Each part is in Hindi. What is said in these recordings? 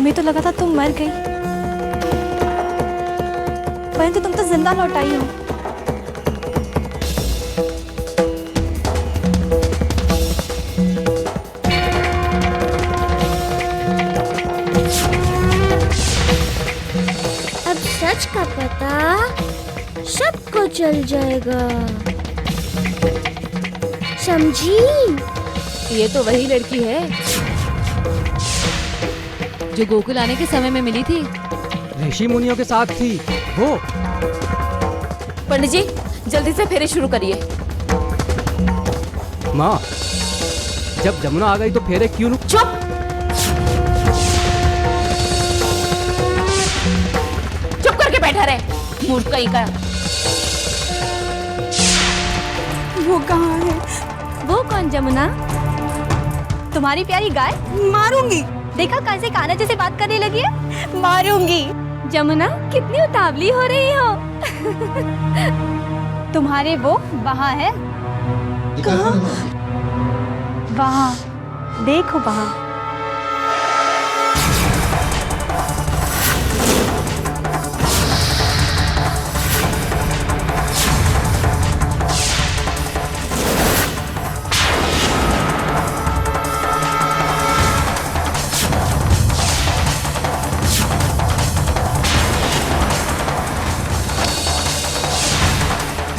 हमें तो लगा था तुम मर गई, परंतु तुम तो जिंदा लौट आई हो। अब सच का पता सबको चल जाएगा, समझी? ये तो वही लड़की है जो गोकुल आने के समय में मिली थी। ऋषि मुनियों के साथ थी वो। पंडित जी जल्दी से फेरे शुरू करिए। माँ, जब जमुना आ गई तो फेरे क्यों रुक? चुप! चुप करके बैठा रहे, मूर्ख कहीं का। वो कहाँ है? वो कौन जमुना? तुम्हारी प्यारी गाय? मारूंगी। देखा कैसे कान्हा जैसे बात करने लगी है? मारूंगी। जमुना कितनी उतावली हो रही हो। तुम्हारे वो वहाँ है। कहाँ? वहाँ देखो, वहाँ।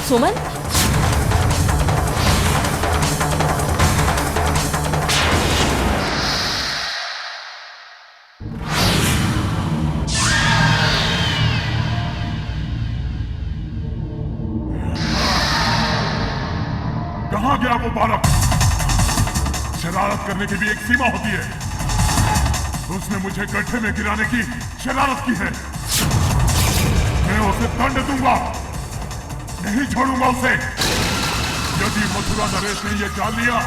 सुमन, कहाँ गया वो बालक? शरारत करने की भी एक सीमा होती है। उसने मुझे गड्ढे में गिराने की शरारत की है। मैं उसे दंड दूंगा, नहीं छोड़ूंगा उसे। यदि मथुरा नरेश ने यह जान लिया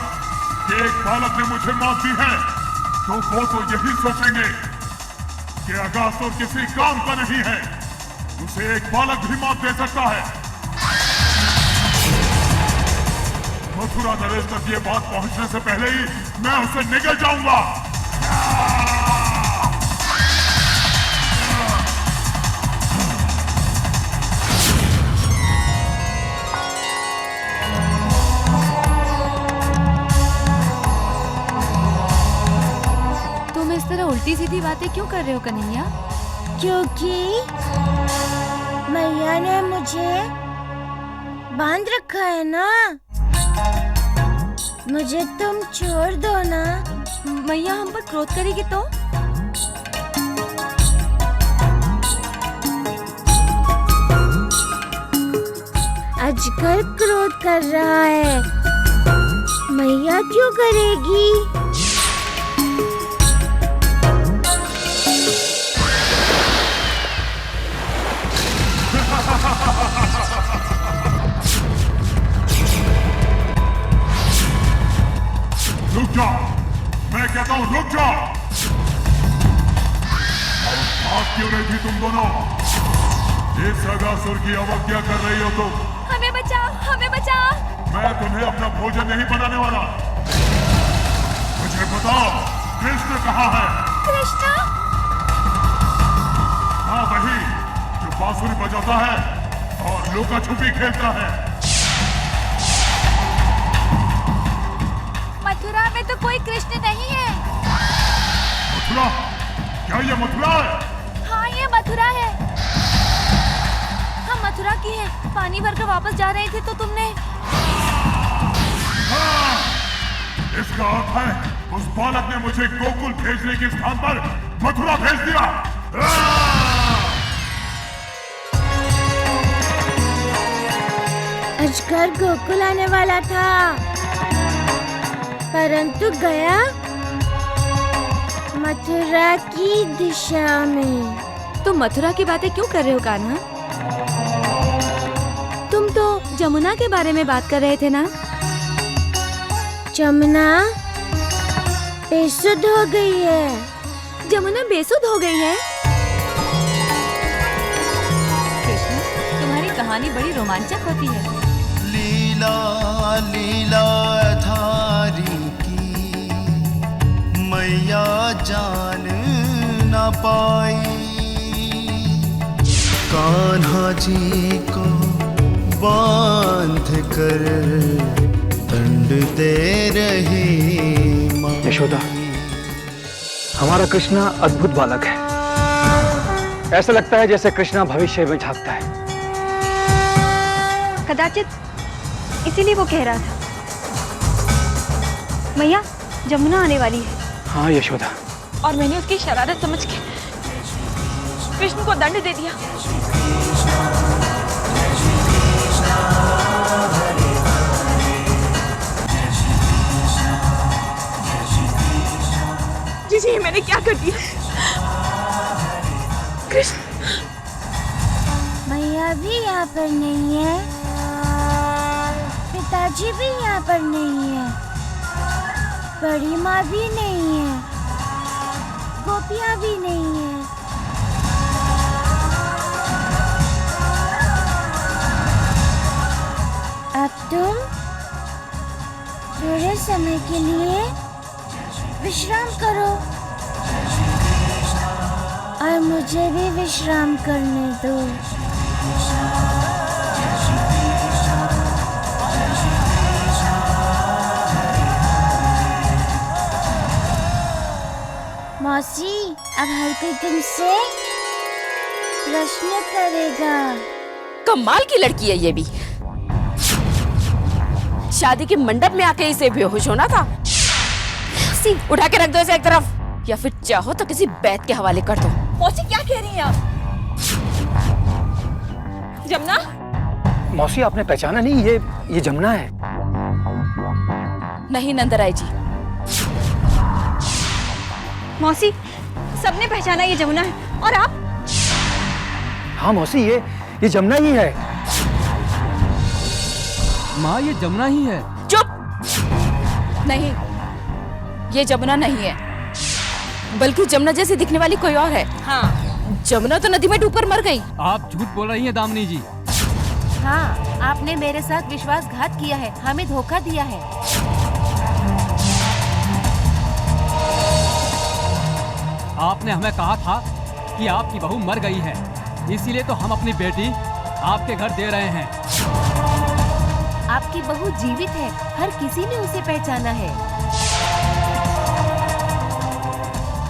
कि एक बालक ने मुझे मात दी है, तो वो तो यही सोचेंगे कि अगासुर किसी काम का नहीं है। उसे एक बालक भी मात दे सकता है। मथुरा नरेश तक ये बात पहुंचने से पहले ही मैं उसे निगल जाऊंगा। तुम इस तरह उल्टी सीधी बातें क्यों कर रहे हो कन्हैया? क्योंकि मैया ने मुझे बांध रखा है ना। मुझे तुम छोड़ दो ना। मैया हम पर क्रोध करेगी तो? अजगर क्रोध कर रहा है, मैया क्यों करेगी? रुक जाओ, मैं कहता हूँ रुक जाओ। और भाग क्यों रही थी तुम दोनों? इस अगासुर की अवज्ञा कर रही हो तुम। हमें बचाओ, हमें बचाओ। मैं तुम्हें अपना भोजन नहीं बनाने वाला। मुझे बताओ, कृष्ण कहाँ है? कृष्ण? हाँ, वही जो बांसुरी बजाता है और लुका छुपी खेलता है। मथुरा में तो कोई कृष्ण नहीं है। मथुरा? क्या ये मथुरा है? हाँ ये मथुरा है। हम मथुरा की हैं। पानी भरकर वापस जा रहे थे तो तुमने। हाँ, इसका अर्थ है उस बालक ने मुझे गोकुल भेजने के स्थान पर मथुरा भेज दिया। अजगर गोकुल आने वाला था, परंतु गया मथुरा की दिशा में। तुम मथुरा की बातें क्यों कर रहे हो कान्हा? तुम तो जमुना के बारे में बात कर रहे थे ना? जमुना बेसुध हो गई है। जमुना बेसुध हो गई है? कृष्ण, तुम्हारी कहानी बड़ी रोमांचक होती है। लीला लीला धारी की मैया जान ना पाई, कान्हा जी को बांध कर दंड दे रही माँ। यशोदा, हमारा कृष्णा अद्भुत बालक है। ऐसा लगता है जैसे कृष्णा भविष्य में झांकता है। कदाचित इसीलिए वो कह रहा था। मैया, जमुना आने वाली है। हाँ यशोदा। और मैंने उसकी शरारत समझ के कृष्ण को दंड दे दिया। जी मैंने क्या कर दिया? कृष्ण, मैया भी यहाँ पर नहीं है, पिताजी भी यहाँ पर नहीं है, बड़ी माँ भी नहीं है, गोपियाँ भी नहीं है। अब तुम थोड़े समय के लिए विश्राम करो और मुझे भी विश्राम करने दो। मौसी, अब हर कोई तुमसे प्रश्न करेगा। कमाल की लड़की है ये भी। शादी के मंडप में आके इसे बेहोश होना था। उठा के रख दो इसे एक तरफ, या फिर चाहो तो किसी बैत के हवाले कर दो। मौसी क्या कह रही हैं आप? जमुना? मौसी, आपने पहचाना नहीं? ये जमुना है। नहीं नंदराय जी। मौसी, सबने पहचाना ये जमुना है। और आप? हाँ मौसी, ये जमुना ही है। माँ, ये जमुना ही है। चुप! नहीं, ये जमुना नहीं है, बल्कि जमुना जैसी दिखने वाली कोई और है। हाँ, जमुना तो नदी में डूबकर मर गई। आप झूठ बोल रही हैं दामिनी जी। हाँ, आपने मेरे साथ विश्वासघात किया है, हमें धोखा दिया है। आपने हमें कहा था कि आपकी बहू मर गई है, इसीलिए तो हम अपनी बेटी आपके घर दे रहे हैं। आपकी बहू जीवित है, हर किसी ने उसे पहचाना है।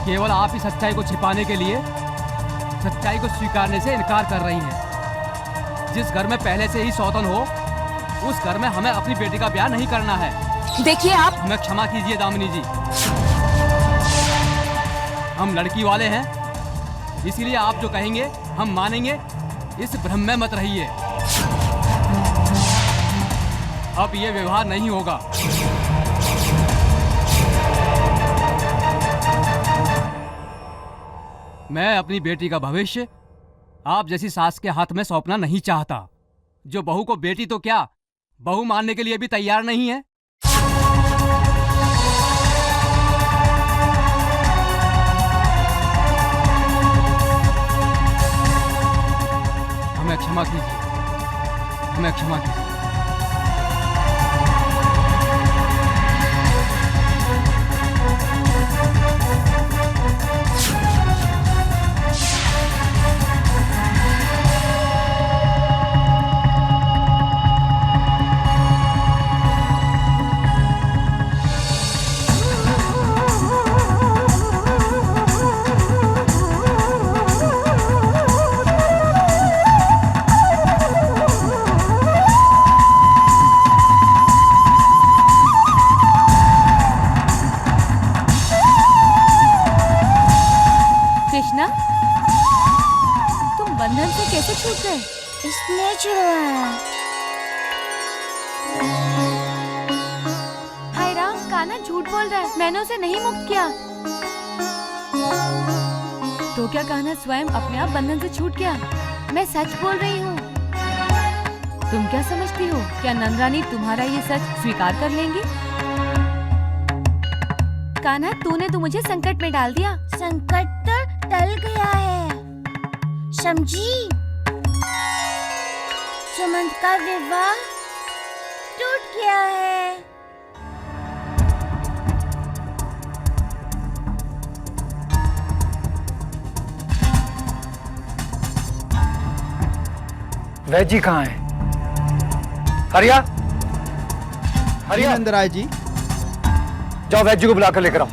केवल आप इस सच्चाई को छिपाने के लिए सच्चाई को स्वीकारने से इनकार कर रही हैं। जिस घर में पहले से ही सौतन हो, उस घर में हमें अपनी बेटी का ब्याह नहीं करना है। देखिए आप, हमें क्षमा कीजिए दामिनी जी, हम लड़की वाले हैं, इसीलिए आप जो कहेंगे हम मानेंगे। इस भ्रम में मत रहिए। अब ये व्यवहार नहीं होगा। मैं अपनी बेटी का भविष्य आप जैसी सास के हाथ में सौंपना नहीं चाहता, जो बहू को बेटी तो क्या बहू मानने के लिए भी तैयार नहीं है। हमें क्षमा कीजिए, हमें क्षमा कीजिए। इसने छुड़वाया। हाय राम, कान्हा झूठ बोल रहा है, मैंने उसे नहीं मुक्त किया। तो क्या कान्हा स्वयं अपने आप बंधन से छूट गया? मैं सच बोल रही हूँ। तुम क्या समझती हो, क्या नंद रानी तुम्हारा ये सच स्वीकार कर लेंगी? कान्हा, तूने तो मुझे संकट में डाल दिया। संकट तो टल गया है, समझी? सुमंत का विवाह टूट गया है। वैद जी कहाँ है? हरिया, हरिया, नंदराय जी। जाओ वैद जी को बुलाकर लेकर आओ।